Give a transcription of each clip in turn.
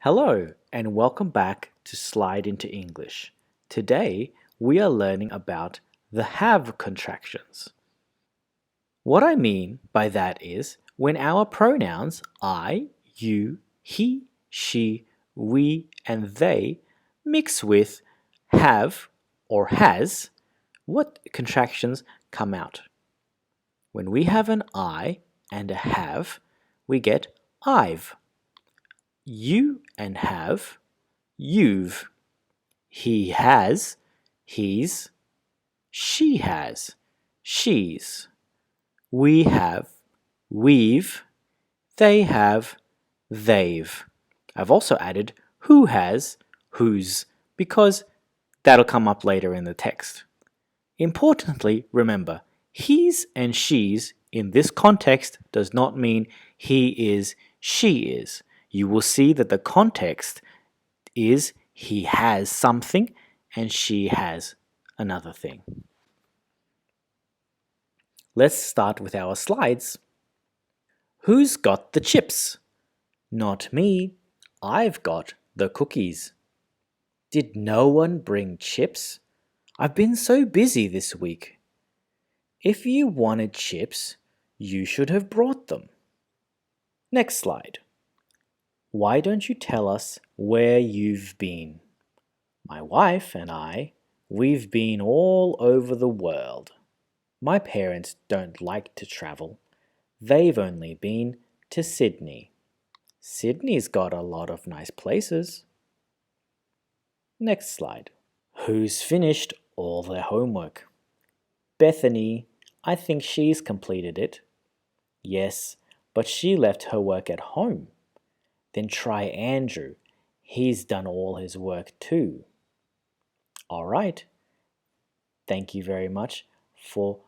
Hello and welcome back to Slide into English. Today we are learning about the have contractions. What I mean by that is when our pronouns I, you, he, she, we, and they mix with have or has, what contractions come out? When we have an I and a have, we get I've. You and have, you've. He has, he's. She has, she's. We have, we've. They have, they've. I've also added who has, whose, because that'll come up later in the text. Importantly, remember, he's and she's in this context does not mean he is, she is. You will see that the context is he has something and she has another thing. Let's start with our slides. Who's got the chips? Not me. I've got the cookies. Did no one bring chips? I've been so busy this week. If you wanted chips, you should have brought them. Next slide. Why don't you tell us where you've been? My wife and I, we've been all over the world. My parents don't like to travel. They've only been to Sydney. Sydney's got a lot of nice places. Next slide. Who's finished all their homework? Bethany, I think she's completed it. Yes, but she left her work at home. Then try Andrew. He's done all his work too. All right. Thank you very much for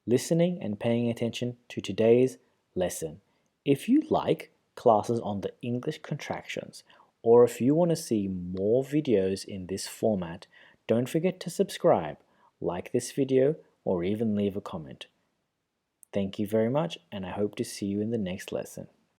listening and paying attention to today's lesson. If you like classes on the English contractions, or if you want to see more videos in this format, don't forget to subscribe, like this video, or even leave a comment. Thank you very much, and I hope to see you in the next lesson.